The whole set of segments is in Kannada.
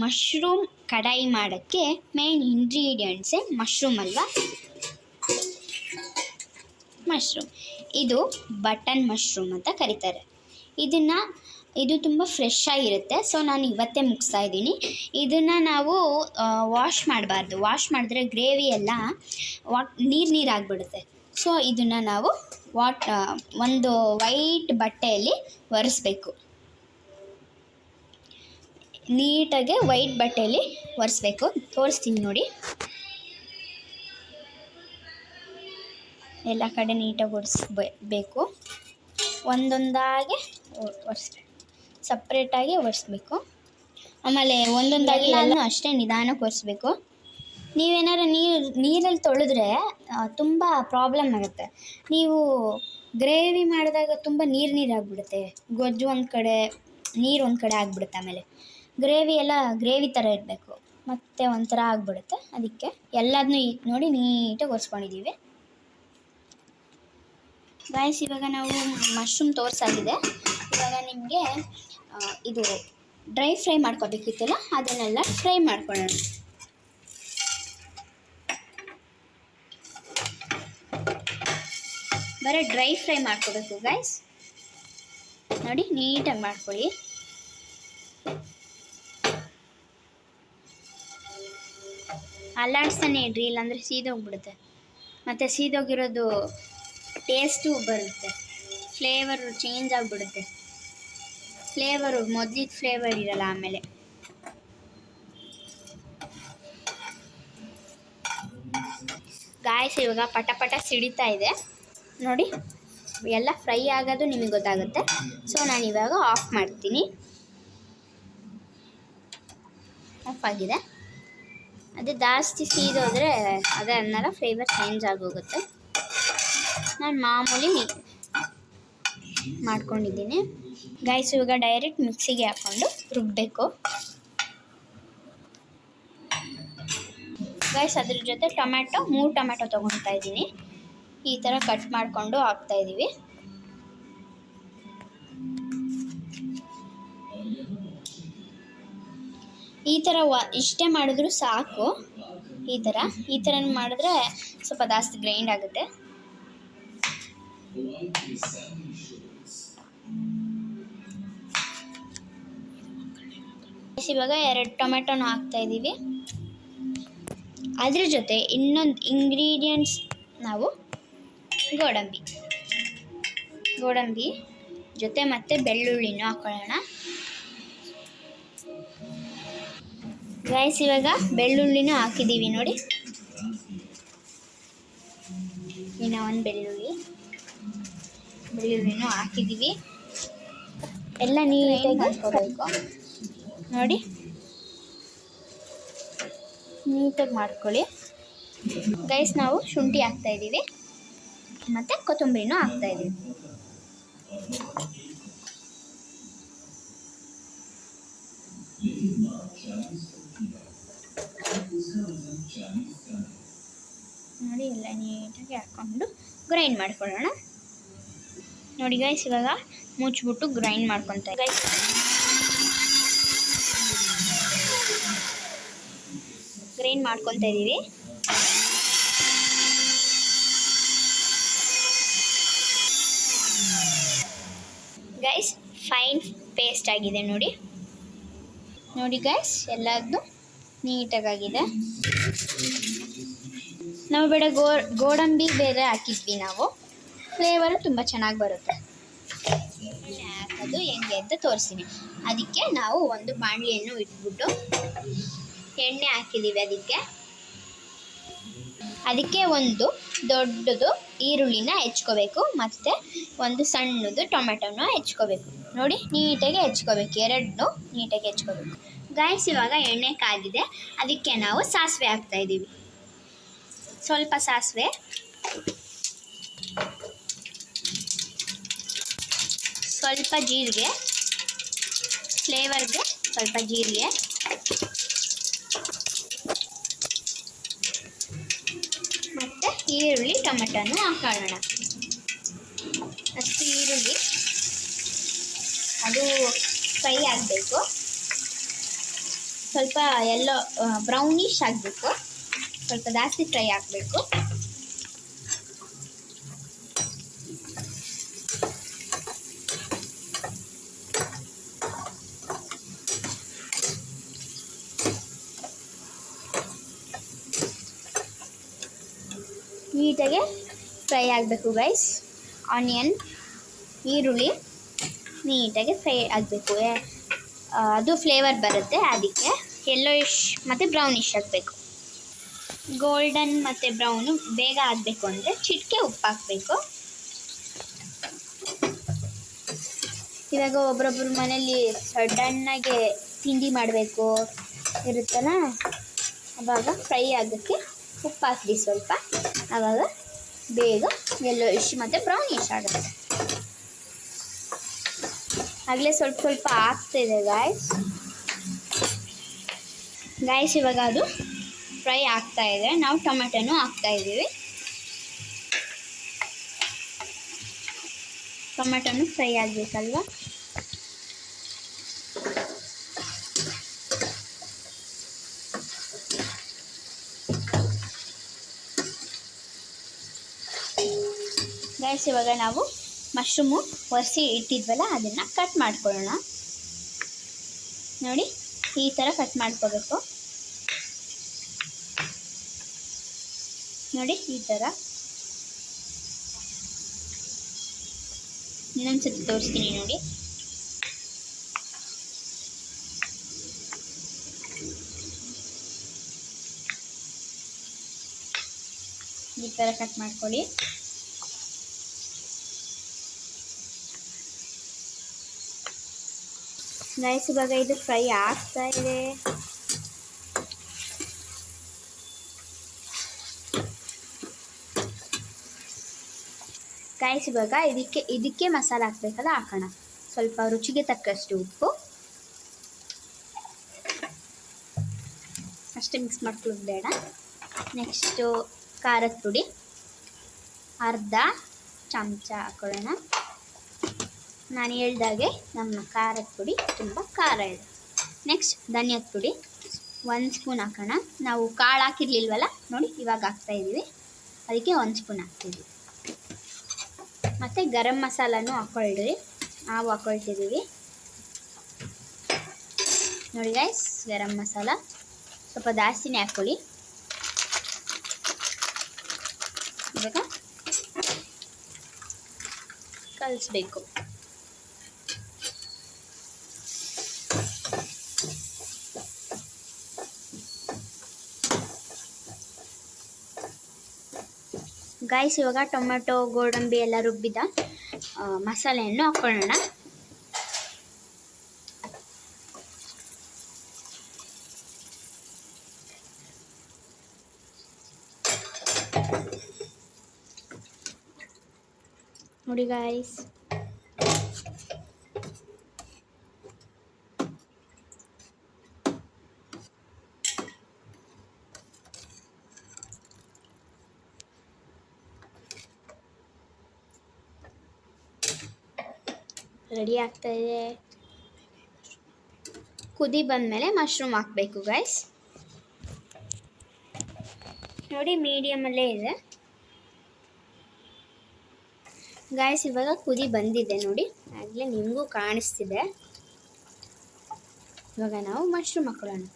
ಮಶ್ರೂಮ್ ಕಡಾಯಿ ಮಾಡೋಕ್ಕೆ ಮೇನ್ ಇಂಗ್ರೀಡಿಯೆಂಟ್ಸೇ ಮಶ್ರೂಮ್ ಅಲ್ವಾ. ಮಶ್ರೂಮ್ ಇದು ಬಟನ್ ಮಶ್ರೂಮ್ ಅಂತ ಕರೀತಾರೆ. ಇದು ತುಂಬ ಫ್ರೆಶ್ ಆಗಿರುತ್ತೆ. ಸೊ ನಾನು ಇವತ್ತೇ ಮುಗಿಸ್ತಾ ಇದ್ದೀನಿ. ಇದನ್ನು ನಾವು ವಾಶ್ ಮಾಡಬಾರ್ದು. ವಾಶ್ ಮಾಡಿದ್ರೆ ಗ್ರೇವಿ ಎಲ್ಲ ನೀರಾಗಿಬಿಡುತ್ತೆ. ಸೊ ಇದನ್ನು ನಾವು ಒಂದು ವೈಟ್ ಬಟ್ಟೆಯಲ್ಲಿ ಒರೆಸ್ಬೇಕು. ನೀಟಾಗಿ ವೈಟ್ ಬಟ್ಟೆಯಲ್ಲಿ ಒರೆಸ್ಬೇಕು. ತೋರಿಸ್ತೀನಿ ನೋಡಿ. ಎಲ್ಲ ಕಡೆ ನೀಟಾಗಿ ಒರೆಸ್ಬೇಕು. ಒಂದೊಂದಾಗಿ ಸಪ್ರೇಟಾಗಿ ಒರೆಸ್ಬೇಕು. ಆಮೇಲೆ ಒಂದೊಂದಾಗಿ ಎಲ್ಲನೂ ಅಷ್ಟೇ ನಿಧಾನಕ್ಕೆ ಒರೆಸ್ಬೇಕು. ನೀವೇನಾದ್ರು ನೀರಲ್ಲಿ ತೊಳೆದ್ರೆ ತುಂಬ ಪ್ರಾಬ್ಲಮ್ ಆಗುತ್ತೆ. ನೀವು ಗ್ರೇವಿ ಮಾಡಿದಾಗ ತುಂಬ ನೀರಾಗಿಬಿಡುತ್ತೆ. ಗೊಜ್ಜು ಒಂದು ಕಡೆ, ನೀರು ಒಂದು ಕಡೆ ಆಗಿಬಿಡುತ್ತೆ. ಆಮೇಲೆ ಗ್ರೇವಿ ಥರ ಇರಬೇಕು, ಮತ್ತು ಒಂಥರ ಆಗಿಬಿಡುತ್ತೆ. ಅದಕ್ಕೆ ಎಲ್ಲದನ್ನೂ ನೋಡಿ ನೀಟಾಗಿ ಒರೆಸ್ಕೊಂಡಿದ್ದೀವಿ. ಗಾಯ್ಸ್, ಇವಾಗ ನಾವು ಮಶ್ರೂಮ್ ತೋರಿಸಾಗಿದೆ. ಇವಾಗ ನಿಮಗೆ ಇದು ಡ್ರೈ ಫ್ರೈ ಮಾಡ್ಕೋಬೇಕಿತ್ತಲ್ಲ, ಅದನ್ನೆಲ್ಲ ಫ್ರೈ ಮಾಡ್ಕೊಳ್ಳೋಣ. ಬರೀ ಡ್ರೈ ಫ್ರೈ ಮಾಡ್ಕೋಬೇಕು ಗಾಯ್ಸ್. ನೋಡಿ ನೀಟಾಗಿ ಮಾಡ್ಕೊಳ್ಳಿ. ಅಲ್ಲಾಡ್ಸ್ತಾನೆ ಇಡ್ರಿ, ಇಲ್ಲಾಂದರೆ ಸೀದೋಗ್ಬಿಡುತ್ತೆ. ಮತ್ತು ಸೀದೋಗಿರೋದು ಟೇಸ್ಟು ಬರುತ್ತೆ, ಫ್ಲೇವರು ಚೇಂಜ್ ಆಗಿಬಿಡುತ್ತೆ. ಮೊದಲಿದ್ದ ಫ್ಲೇವರ್ ಇರಲ್ಲ. ಆಮೇಲೆ ಗಾಯ್ಸ್, ಇವಾಗ ಪಟ ಪಟ ಸಿಡಿತಾ ಇದೆ ನೋಡಿ. ಎಲ್ಲ ಫ್ರೈ ಆಗೋದು ನಿಮಗೆ ಗೊತ್ತಾಗುತ್ತೆ. ಸೊ ನಾನು ಇವಾಗ ಆಫ್ ಮಾಡ್ತೀನಿ. ಆಫ್ ಆಗಿದೆ. ಅದೇ ಜಾಸ್ತಿ ಸೀದೋದ್ರೆ ಅದನ್ನೆಲ್ಲ ಫ್ಲೇವರ್ ಚೇಂಜ್ ಆಗೋಗುತ್ತೆ. ನಾನು ಮಾಮೂಲಿ ಮಾಡ್ಕೊಂಡಿದ್ದೀನಿ ಗಾಯ್ಸ್. ಇವಾಗ ಡೈರೆಕ್ಟ್ ಮಿಕ್ಸಿಗೆ ಹಾಕ್ಕೊಂಡು ರುಬ್ಬಬೇಕು ಗಾಯ್ಸ್. ಅದ್ರ ಜೊತೆ 3 ಟೊಮೆಟೊ ತೊಗೊಳ್ತಾ ಇದ್ದೀನಿ. ಈ ಥರ ಕಟ್ ಮಾಡಿಕೊಂಡು ಹಾಕ್ತಾಯಿದ್ದೀವಿ. ಈ ಥರ ಇಷ್ಟೇ ಮಾಡಿದ್ರೂ ಸಾಕು. ಈ ಥರ ಮಾಡಿದ್ರೆ ಸ್ವಲ್ಪ ಜಾಸ್ತಿ ಗ್ರೈಂಡ್ ಆಗುತ್ತೆ. ಇವಾಗ 2 ಟೊಮೆಟೊನ ಹಾಕ್ತಾ ಇದ್ದೀವಿ. ಅದ್ರ ಜೊತೆ ಇನ್ನೊಂದು ಇಂಗ್ರೀಡಿಯೆಂಟ್ಸ್ ನಾವು ಗೋಡಂಬಿ ಜೊತೆ ಮತ್ತೆ ಬೆಳ್ಳುಳ್ಳಿನೂ ಹಾಕೊಳ್ಳೋಣ ಗೈಸ್. ಇವಾಗ ಬೆಳ್ಳುಳ್ಳಿನೂ ಹಾಕಿದ್ದೀವಿ ನೋಡಿ. ಇನ್ನು ಒಂದು ಬೆಳ್ಳುಳ್ಳಿನೂ ಹಾಕಿದ್ದೀವಿ. ಎಲ್ಲ ನೀಟಾಗಿ ಮಾಡ್ಕೋಬೇಕು ನೋಡಿ. ನೀಟಾಗಿ ಮಾಡ್ಕೊಳ್ಳಿ ಗೈಸ್. ನಾವು ಶುಂಠಿ ಹಾಕ್ತಾ ಇದ್ದೀವಿ ಮತ್ತು ಕೊತ್ತಂಬರಿನೂ ಹಾಕ್ತಾ ಇದ್ದೀವಿ. ನೋಡಿ ಎಲ್ಲ ನೀಟಾಗಿ ಹಾಕ್ಕೊಂಡು ಗ್ರೈಂಡ್ ಮಾಡ್ಕೊಳ್ಳೋಣ ನೋಡಿ ಗೈಸ್. ಇವಾಗ ಮುಚ್ಚಿಬಿಟ್ಟು ಗ್ರೈಂಡ್ ಮಾಡ್ಕೊತಾ ಗೈಸ್. ಗ್ರೈಂಡ್ ಮಾಡ್ಕೊತಾ ಇದ್ದೀವಿ. ಗೈಸ್ ಫೈನ್ ಪೇಸ್ಟ್ ಆಗಿದೆ ನೋಡಿ ಗೈಸ್. ಎಲ್ಲದೂ ನೀಟಾಗಿದೆ. ನಾವು ಬೇಡ ಗೋಡಂಬಿ ಬೇರೆ ಹಾಕಿದ್ವಿ ನಾವು. ಫ್ಲೇವರು ತುಂಬ ಚೆನ್ನಾಗಿ ಬರುತ್ತೆ. ಹಾಕೋದು ಹೆಂಗೆ ಅಂತ ತೋರಿಸ್ತೀನಿ. ಅದಕ್ಕೆ ನಾವು ಒಂದು ಬಾಣಲಿಯನ್ನು ಇಟ್ಬಿಟ್ಟು ಎಣ್ಣೆ ಹಾಕಿದ್ದೀವಿ. ಅದಕ್ಕೆ ಒಂದು ದೊಡ್ಡದು ಈರುಳ್ಳಿನ ಹೆಚ್ಕೋಬೇಕು, ಮತ್ತು ಒಂದು ಸಣ್ಣದು ಟೊಮೆಟೊನ ಹೆಚ್ಕೋಬೇಕು ನೋಡಿ. ನೀಟಾಗಿ ಹೆಚ್ಕೋಬೇಕು, 2 ನೀಟಾಗಿ ಹೆಚ್ಕೋಬೇಕು ಗೈಸ್. ಇವಾಗ ಎಣ್ಣೆ ಕಾಗಿದೆ. ಅದಕ್ಕೆ ನಾವು ಸಾಸಿವೆ ಹಾಕ್ತಾಯಿದ್ದೀವಿ. ಸ್ವಲ್ಪ ಸಾಸಿವೆ, ಸ್ವಲ್ಪ ಜೀರಿಗೆ, ಫ್ಲೇವರ್ಗೆ ಸ್ವಲ್ಪ ಜೀರಿಗೆ, ಮತ್ತು ಈರುಳ್ಳಿ ಟೊಮೆಟೊನು ಹಾಕೊಳ್ಳೋಣ. ಅಷ್ಟು ಈರುಳ್ಳಿ ಅದು ಫ್ರೈ ಆಗಬೇಕು. ಸ್ವಲ್ಪ ಎಲ್ಲೋ ಬ್ರೌನಿಷ್ ಆಗಬೇಕು, ಸ್ವಲ್ಪ ಜಾಸ್ತಿ ಫ್ರೈ ಆಗಬೇಕು. ನೀಟಾಗೆ ಫ್ರೈ ಆಗಬೇಕು ಗೈಸ್. ಆನಿಯನ್, ಈರುಳ್ಳಿ ನೀಟಾಗಿ ಫ್ರೈ ಆಗಬೇಕು, ಅದು ಫ್ಲೇವರ್ ಬರುತ್ತೆ. ಅದಕ್ಕೆ ಯೆಲ್ಲೋಯಿಶ್ ಮತ್ತು ಬ್ರೌನಿಷ್ ಆಗಬೇಕು. ಗೋಲ್ಡನ್ ಮತ್ತು ಬ್ರೌನು ಬೇಗ ಆಗಬೇಕು ಅಂದರೆ ಚಿಟಿಕೆ ಉಪ್ಪು ಹಾಕಬೇಕು. ಇವಾಗ ಒಬ್ರೊಬ್ರ ಮನೇಲಿ ಸಡನ್ನಾಗೆ ತಿಂಡಿ ಮಾಡಬೇಕು ಇರುತ್ತಲ್ಲ, ಆವಾಗ ಫ್ರೈ ಆಗೋಕ್ಕೆ ಉಪ್ಪು ಹಾಕಿ ಸ್ವಲ್ಪ, ಆವಾಗ ಬೇಗ ಯೆಲ್ಲೋಯಿಶ್ ಮತ್ತು ಬ್ರೌನಿಷ್ ಆಗುತ್ತೆ. ಆಗಲೇ ಸ್ವಲ್ಪ ಸ್ವಲ್ಪ ಆಗ್ತಾಯಿದೆ ಗಾಯ್ಸ್. ಇವಾಗ ಅದು ಫ್ರೈ ಆಗ್ತಾಯಿದೆ. ನಾವು ಟೊಮೆಟೊನೂ ಹಾಕ್ತಾಯಿದ್ದೀವಿ. ಟೊಮೆಟೊನು ಫ್ರೈ ಆಗಬೇಕಲ್ವ. ಗೈಸ್, ಇವಾಗ ನಾವು ಮಶ್ರೂಮು ಒರೆಸಿ ಇಟ್ಟಿದ್ವಲ್ಲ ಅದನ್ನು ಕಟ್ ಮಾಡ್ಕೊಳ್ಳೋಣ. ನೋಡಿ, ಈ ಥರ ಕಟ್ ಮಾಡ್ಕೋಬೇಕು. ನೋಡಿ, ಈ ಥರ. ಇನ್ನೊಂದ್ಸತಿ ತೋರಿಸ್ತೀನಿ ನೋಡಿ. ಈ ಥರ ಕಟ್ ಮಾಡ್ಕೊಳ್ಳಿ. ಗೈಸ್, ಇವಾಗ ಇದು ಫ್ರೈ ಆಗ್ತಾ ಇದೆ. ಗೈಸ್, ಇವಾಗ ಇದಕ್ಕೆ ಮಸಾಲೆ ಹಾಕಬೇಕಲ್ಲ, ಹಾಕೋಣ. ಸ್ವಲ್ಪ ರುಚಿಗೆ ತಕ್ಕಷ್ಟು ಉಪ್ಪು ಅಷ್ಟೇ, ಮಿಕ್ಸ್ ಮಾಡ್ಕೊಳ್ಳೋದು ಬೇಡ. ನೆಕ್ಸ್ಟು ಖಾರದ ಪುಡಿ ಅರ್ಧ ಚಮಚ ಹಾಕೊಳ್ಳೋಣ. ನಾನು ಹೇಳ್ದಾಗೆ ನಮ್ಮ ಖಾರದ ಪುಡಿ ತುಂಬ ಖಾರ ಇದೆ. ನೆಕ್ಸ್ಟ್ ಧನಿಯಾದ ಪುಡಿ 1 ಸ್ಪೂನ್ ಹಾಕೋಣ. ನಾವು ಕಾಳು ಹಾಕಿರ್ಲಿಲ್ವಲ್ಲ, ನೋಡಿ ಇವಾಗ ಹಾಕ್ತಾಯಿದ್ದೀವಿ. ಅದಕ್ಕೆ 1 ಸ್ಪೂನ್ ಹಾಕ್ತಿದ್ವಿ. ಮತ್ತು ಗರಂ ಮಸಾಲನೂ ಹಾಕ್ಕೊಳ್ರಿ, ನಾವು ಹಾಕ್ಕೊಳ್ತಿದ್ದೀವಿ. ನೋಡಿ ಗೈಸ್, ಗರಂ ಮಸಾಲ ಸ್ವಲ್ಪ ಜಾಸ್ತಿನೇ ಹಾಕ್ಕೊಳ್ಳಿ. ಇವಾಗ ಕಲಿಸ್ಬೇಕು. ಗೈಸ್, ಇವಾಗ ಟೊಮೆಟೊ, ಗೋಡಂಬಿ ಎಲ್ಲ ರುಬ್ಬಿದ ಮಸಾಲೆಯನ್ನು ಹಾಕ್ಕೊಳ್ಳೋಣ. ನೋಡಿ ಗೈಸ್, ರೆಡಿ ಆಗ್ತಾ ಇದೆ. ಕುದಿ ಬಂದಮೇಲೆ ಮಶ್ರೂಮ್ ಹಾಕಬೇಕು ಗೈಸ್. ನೋಡಿ, ಮೀಡಿಯಮಲ್ಲೇ ಇದೆ ಗೈಸ್. ಇವಾಗ ಕುದಿ ಬಂದಿದೆ ನೋಡಿ, ಆಗಲೇ ನಿಮಗೂ ಕಾಣಿಸ್ತಿದೆ. ಇವಾಗ ನಾವು ಮಶ್ರೂಮ್ ಹಾಕೊಳ್ಳೋಣ.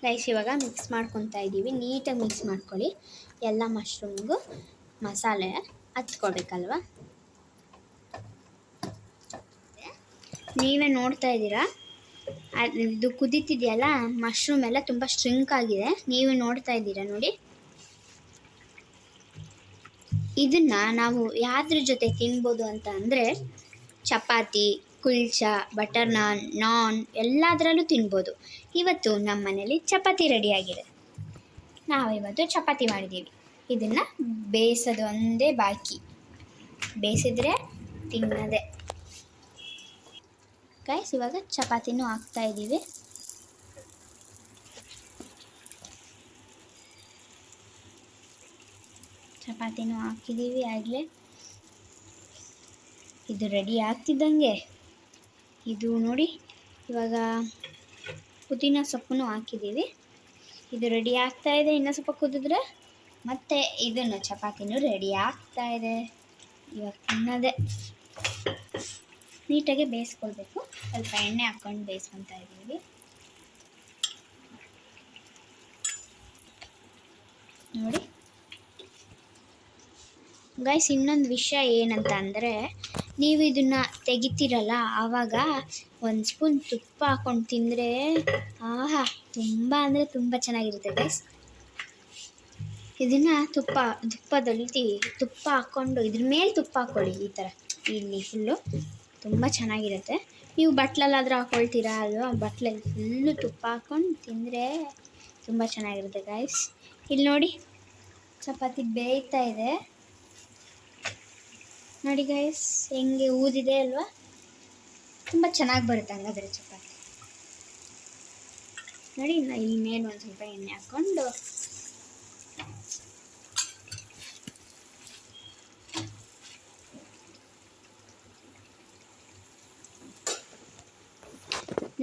ಗೈಸ್, ಇವಾಗ ಮಿಕ್ಸ್ ಮಾಡ್ಕೊತಾ ಇದ್ದೀವಿ. ನೀಟಾಗಿ ಮಿಕ್ಸ್ ಮಾಡ್ಕೊಳ್ಳಿ. ಎಲ್ಲ ಮಶ್ರೂಮ್ಗೂ ಮಸಾಲೆ ಹಚ್ಕೊಳ್ಬೇಕಲ್ವ. ನೀವೇ ನೋಡ್ತಾ ಇದ್ದೀರಾ, ಇದು ಕುದೀತಿದೆಯಲ್ಲ, ಮಶ್ರೂಮ್ ಎಲ್ಲ ತುಂಬ ಸ್ಟ್ರಿಂಕ್ ಆಗಿದೆ. ನೀವೇ ನೋಡ್ತಾ ಇದ್ದೀರಾ ನೋಡಿ. ಇದನ್ನು ನಾವು ಯಾವ್ದ್ರ ಜೊತೆ ತಿನ್ಬೋದು ಅಂತ ಅಂದರೆ, ಚಪಾತಿ, ಕುಲ್ಚಾ, ಬಟರ್ ನಾನ್ ಎಲ್ಲದರಲ್ಲೂ ತಿನ್ಬೋದು. ಇವತ್ತು ನಮ್ಮ ಮನೇಲಿ ಚಪಾತಿ ರೆಡಿಯಾಗಿದೆ. ನಾವಿವತ್ತು ಚಪಾತಿ ಮಾಡಿದ್ದೀವಿ. ಇದನ್ನು ಬೇಯಿಸೋದು ಒಂದೇ ಬಾಕಿ, ಬೇಯಿಸಿದ್ರೆ ತಿನ್ನೋದೆ. ಗೈಸ್ ಇವಾಗ ಚಪಾತಿನೂ ಹಾಕ್ತಾ ಇದ್ದೀವಿ. ಚಪಾತಿನೂ ಹಾಕಿದ್ದೀವಿ ಆಗಲೇ. ಇದು ರೆಡಿ ಆಗ್ತಿದ್ದಂಗೆ ಇದು ನೋಡಿ ಇವಾಗ ಪುದೀನ ಸೊಪ್ಪನ್ನು ಹಾಕಿದ್ದೀವಿ. ಇದು ರೆಡಿ ಆಗ್ತಾ ಇದೆ. ಇನ್ನೂ ಸ್ವಲ್ಪ ಕುದಿದ್ರೆ ಮತ್ತೆ ಇದನ್ನು ಚಪಾತಿನೂ ರೆಡಿ ಆಗ್ತಾ ಇದೆ. ಇವಾಗ ತಿನ್ನೋದೇ. ನೀಟಾಗಿ ಬೇಯಿಸ್ಕೊಳ್ಬೇಕು. ಸ್ವಲ್ಪ ಎಣ್ಣೆ ಹಾಕ್ಕೊಂಡು ಬೇಯಿಸ್ಕೊತಾ ಇದ್ದೀವಿ. ನೋಡಿ ಗೈಸ್, ಇನ್ನೊಂದು ವಿಷಯ ಏನಂತ ಅಂದರೆ, ನೀವು ಇದನ್ನು ತೆಗಿತೀರಲ್ಲ ಆವಾಗ ಒಂದು ಸ್ಪೂನ್ ತುಪ್ಪ ಹಾಕ್ಕೊಂಡು ತಿಂದರೆ ಆಹಾ ತುಂಬ ಅಂದರೆ ತುಂಬ ಚೆನ್ನಾಗಿರುತ್ತೆ ಗೈಸ್. ಇದನ್ನು ತುಪ್ಪದಲ್ಲಿ ತುಪ್ಪ ಹಾಕ್ಕೊಂಡು ಇದ್ರ ಮೇಲೆ ತುಪ್ಪ ಹಾಕ್ಕೊಳ್ಳಿ. ಈ ಥರ ಇಲ್ಲಿ ಫುಲ್ಲು ತುಂಬ ಚೆನ್ನಾಗಿರುತ್ತೆ. ನೀವು ಬಟ್ಲಲ್ಲಾದರೂ ಹಾಕ್ಕೊಳ್ತೀರಾ ಅಲ್ವಾ, ಬಟ್ಲಲ್ಲಿ ಫುಲ್ಲು ತುಪ್ಪ ಹಾಕ್ಕೊಂಡು ತಿಂದರೆ ತುಂಬ ಚೆನ್ನಾಗಿರುತ್ತೆ ಗೈಸ್. ಇಲ್ಲಿ ನೋಡಿ ಚಪಾತಿ ಬೇಯ್ತಾ ಇದೆ ನೋಡಿ ಗೈಸ್, ಹೆಂಗೆ ಊದಿದೆ ಅಲ್ವಾ, ತುಂಬ ಚೆನ್ನಾಗಿ ಬರುತ್ತೆ ಹಂಗಾದ್ರೆ ಚಪಾತಿ. ನೋಡಿ ಇಲ್ಲಿ ಮೇಲೆ ಒಂದು ಸ್ವಲ್ಪ ಎಣ್ಣೆ ಹಾಕ್ಕೊಂಡು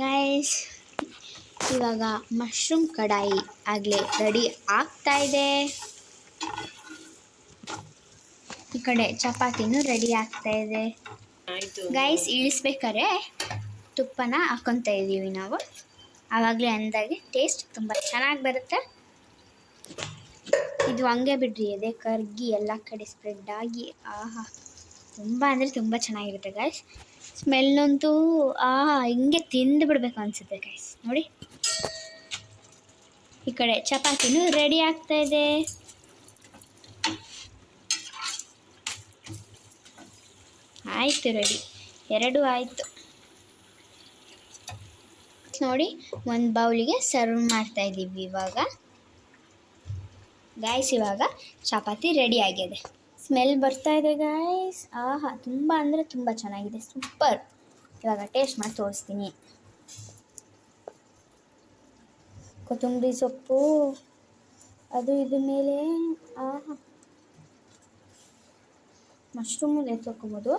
ಗೈಸ್ ಇವಾಗ ಮಶ್ರೂಮ್ ಕಡಾಯಿ ಆಗಲೇ ರೆಡಿ ಆಗ್ತಾ ಇದೆ. ಈ ಕಡೆ ಚಪಾತಿನೂ ರೆಡಿ ಆಗ್ತಾ ಇದೆ ಗೈಸ್. ಇಳಿಸ್ಬೇಕಾದ್ರೆ ತುಪ್ಪನ ಹಾಕ್ಕೊತಾ ಇದ್ದೀವಿ ನಾವು. ಆವಾಗಲೇ ಅಂದಾಗೆ ಟೇಸ್ಟ್ ತುಂಬ ಚೆನ್ನಾಗಿ ಬರುತ್ತೆ. ಇದು ಹಂಗೆ ಬಿಡ್ರಿ, ಅದೇ ಕರ್ಗಿ ಎಲ್ಲ ಕಡೆ ಸ್ಪ್ರೆಡ್ ಆಗಿ ಆಹಾ ತುಂಬ ಅಂದರೆ ತುಂಬ ಚೆನ್ನಾಗಿರುತ್ತೆ ಗೈಸ್. ಸ್ಮೆಲ್ಲಂತೂ ಹಿಂಗೆ ತಿಂದು ಬಿಡಬೇಕು ಅನಿಸುತ್ತೆ ಗೈಸ್. ನೋಡಿ ಈ ಕಡೆ ಚಪಾತಿನೂ ರೆಡಿ ಆಗ್ತಾ ಇದೆ. ಆಯಿತು, ರೆಡಿ, ಎರಡು ಆಯಿತು ನೋಡಿ. ಒಂದು ಬೌಲಿಗೆ ಸರ್ವ್ ಮಾಡ್ತಾ ಇದ್ದೀವಿ ಇವಾಗ ಗೈಸ್. ಇವಾಗ ಚಪಾತಿ ರೆಡಿ ಆಗಿದೆ. ಸ್ಮೆಲ್ ಬರ್ತಾ ಇದೆ ಗೈಸ್. ಆಹಾ ತುಂಬ ಅಂದರೆ ತುಂಬ ಚೆನ್ನಾಗಿದೆ, ಸೂಪರ್. ಇವಾಗ ಟೇಸ್ಟ್ ಮಾಡಿ ತೋರಿಸ್ತೀನಿ. ಕೊತ್ತಂಬರಿ ಸೊಪ್ಪು ಅದು ಇದ್ರ ಮೇಲೆ ಆಹಾ ಮಶ್ರೂಮು ಎತ್ಕೊಬೋದು.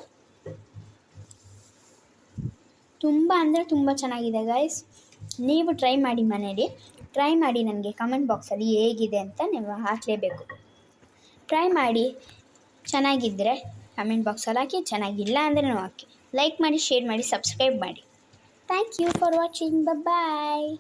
ತುಂಬ ಅಂದರೆ ತುಂಬ ಚೆನ್ನಾಗಿದೆ ಗೈಸ್. ನೀವು ಟ್ರೈ ಮಾಡಿ ಮನೇಲಿ. ಟ್ರೈ ಮಾಡಿ ನನಗೆ ಕಮೆಂಟ್ ಬಾಕ್ಸಲ್ಲಿ ಹೇಗಿದೆ ಅಂತ ನೀವು ಹಾಕಲೇಬೇಕು. ಟ್ರೈ ಮಾಡಿ, ಚೆನ್ನಾಗಿದ್ದರೆ ಕಮೆಂಟ್ ಬಾಕ್ಸಲ್ಲಿ ಹಾಕಿ, ಚೆನ್ನಾಗಿಲ್ಲ ಅಂದರೆ ಹಾಕಿ. ಲೈಕ್ ಮಾಡಿ, ಶೇರ್ ಮಾಡಿ, ಸಬ್ಸ್ಕ್ರೈಬ್ ಮಾಡಿ. Thank you for watching. Bye.